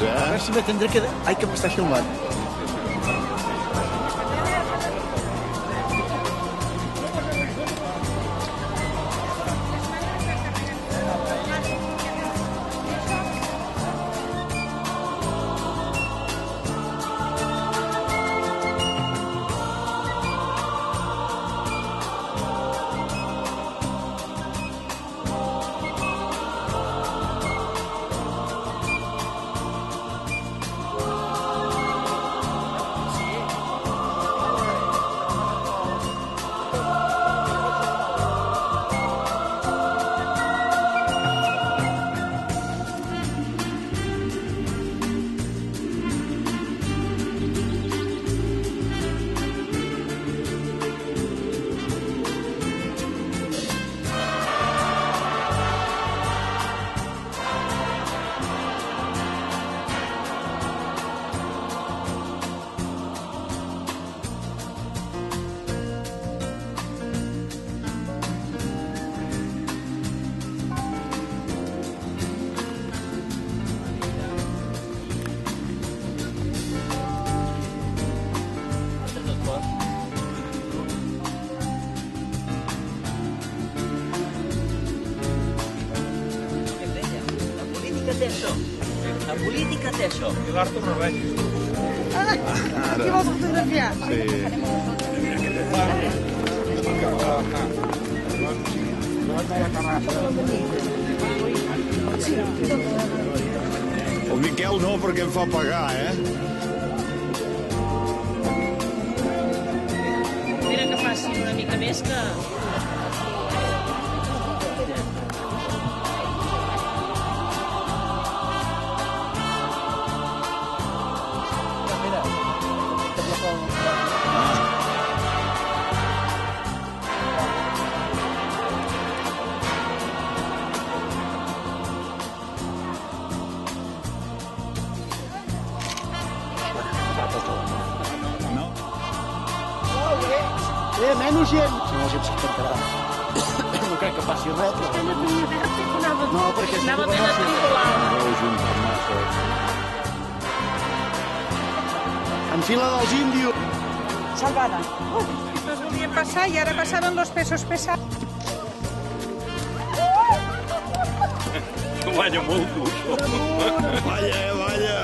A ver si me tendré que... Ay, que me está filmant. La política té això. I l'Artur no veig. Qui vols fotografiar? El Miquel no, perquè em fa pagar, Mira que faci una mica més que... Menys gent. Si no, la gent s'espantarà. No crec que passi res, però... No, perquè... Anava ben atribulat. En fila dels índios. Salvada. No es volien passar i ara passaven los pesos pesados. Vaya molt dur. Vaya.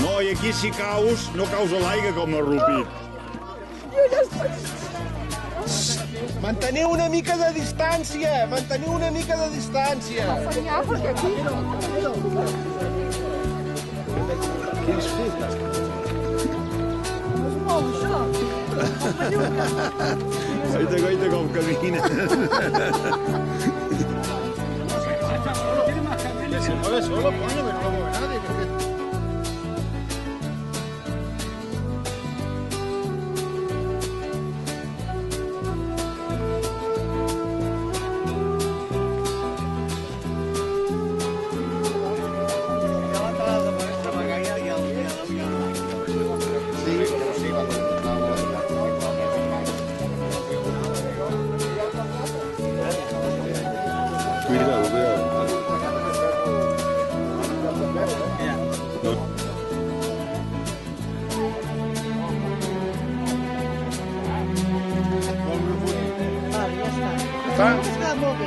No, i aquí si caus, no caus a l'aigua com a rupit. Manteniu una mica de distància! Manteniu una mica de distància! Goita com camina. Se mueve solo, coño, que no lo mueve nadie. Està molt bé.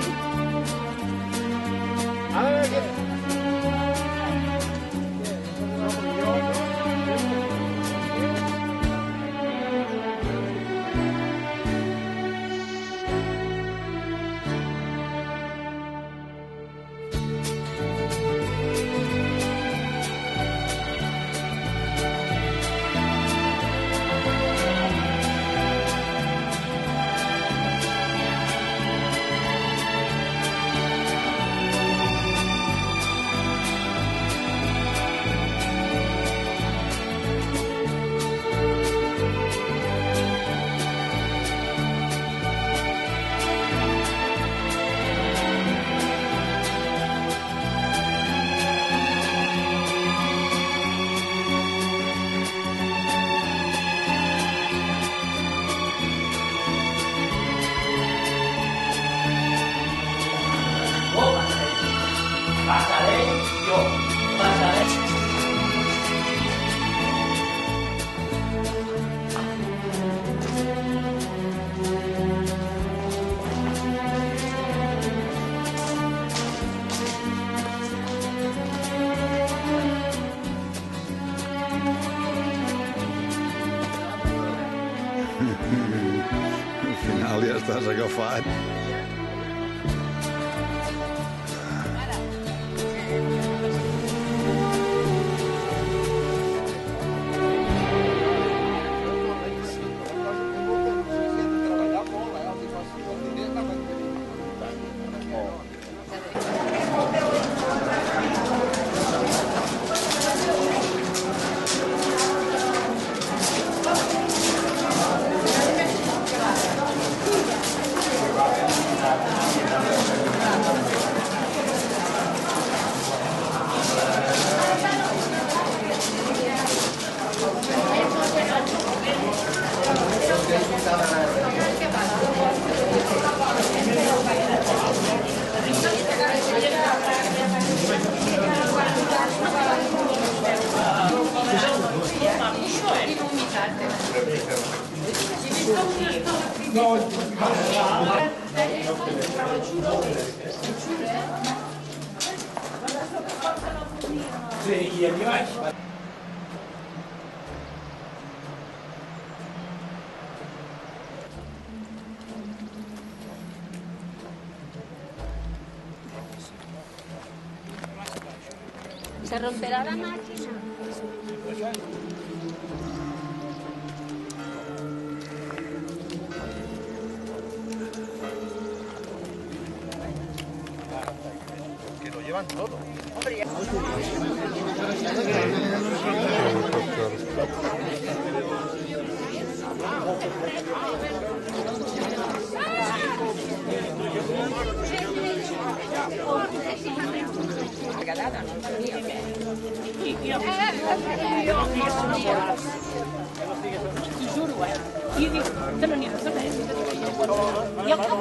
T'has agafat. Se romperá la máquina. Que lo llevan todo. T'ho juro, I dic, te no n'hi ha res. I el cap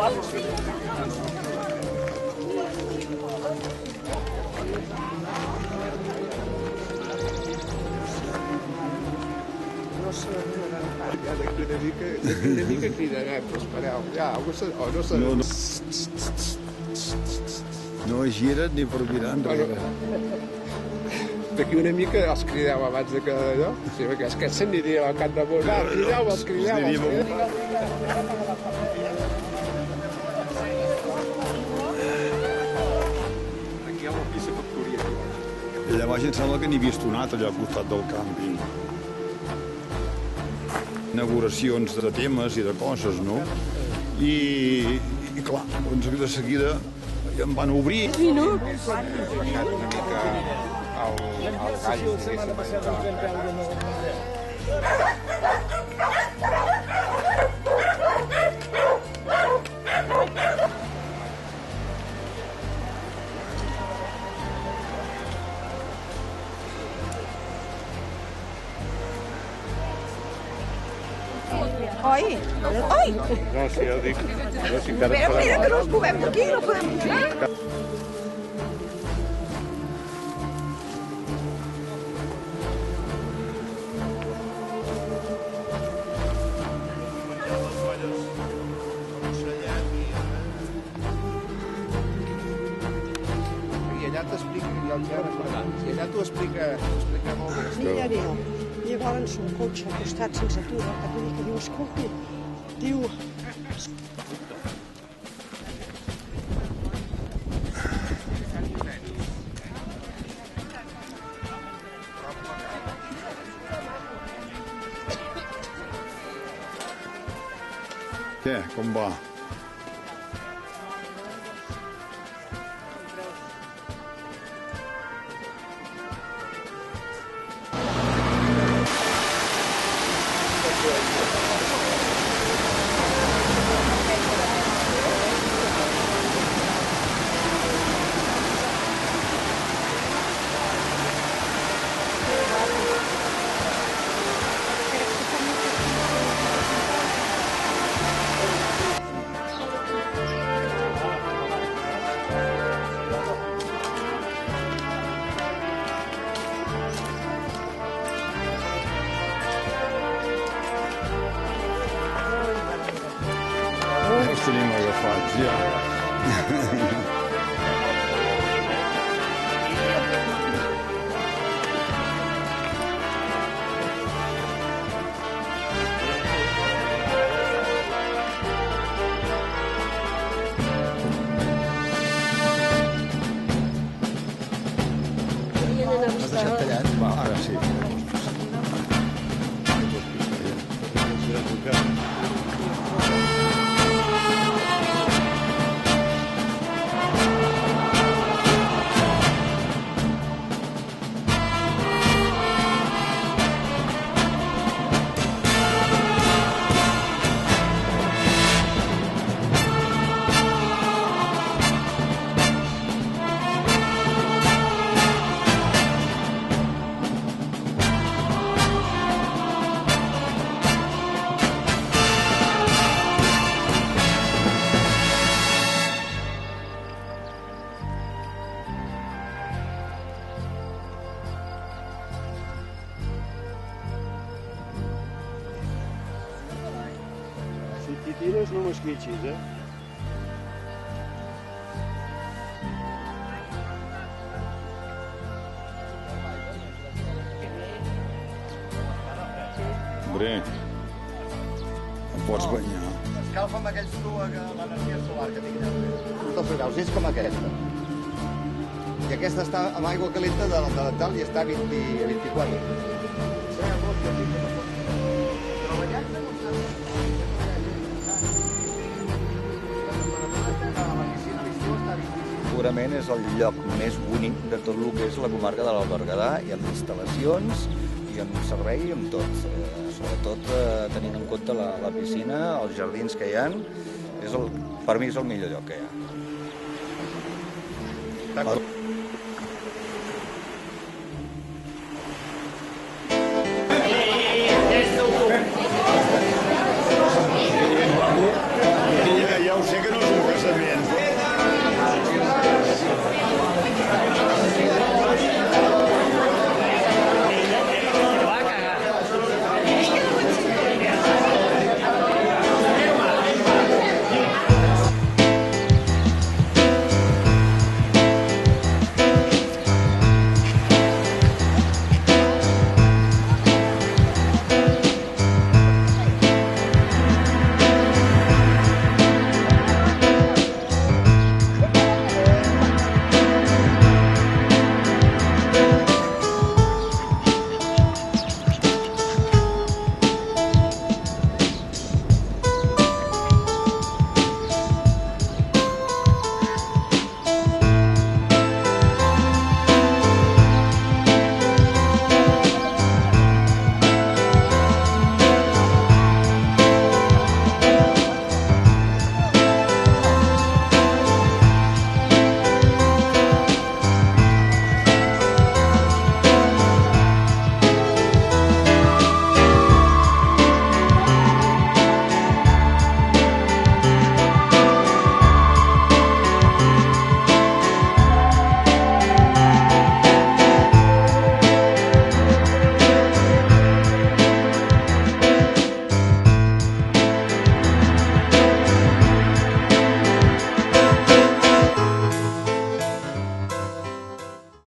Ja, d'aquí una mica cridarem, però espereu. Ja, o no sabem. No, no. No es giren ni per mirar enrere. D'aquí una mica els crideu abans de que allò. Sí, perquè és que s'aniria al cap de molt. Va, crideu, els crideu. Aquí hi ha una piscifactoria. Llavors em sembla que n'he vist un altre allà al costat del càmping. Inauguracions de temes i de coses, no? I clar, doncs de seguida em van obrir. Una mica el gall, diguéssim. Oi? Oi! No, sí, ja ho dic. Mira, que no ens movem d'aquí, no podem pujar. I allà t'explica, i allà t'ho explica molt bé. Mira, diu, llavors un cotxe al costat sense atura, que tu que diu, escolti, diu... Què, com va? has deixat tallat. Va, ara sí. Si t'hi tires no m'esquitxis, Hombre, em pots banyar. Escalfa amb aquell flua que l'energia solar que tinc allà. Un dels graus és com aquesta. I aquesta està amb aigua calenta de l'ental i està a 24. Segurament és el lloc més bonic de tot el que és la comarca de l'Alt Berguedà, i amb instal·lacions, i amb servei, i amb tot. Sobretot tenint en compte la piscina, els jardins que hi ha, per mi és el millor lloc que hi ha.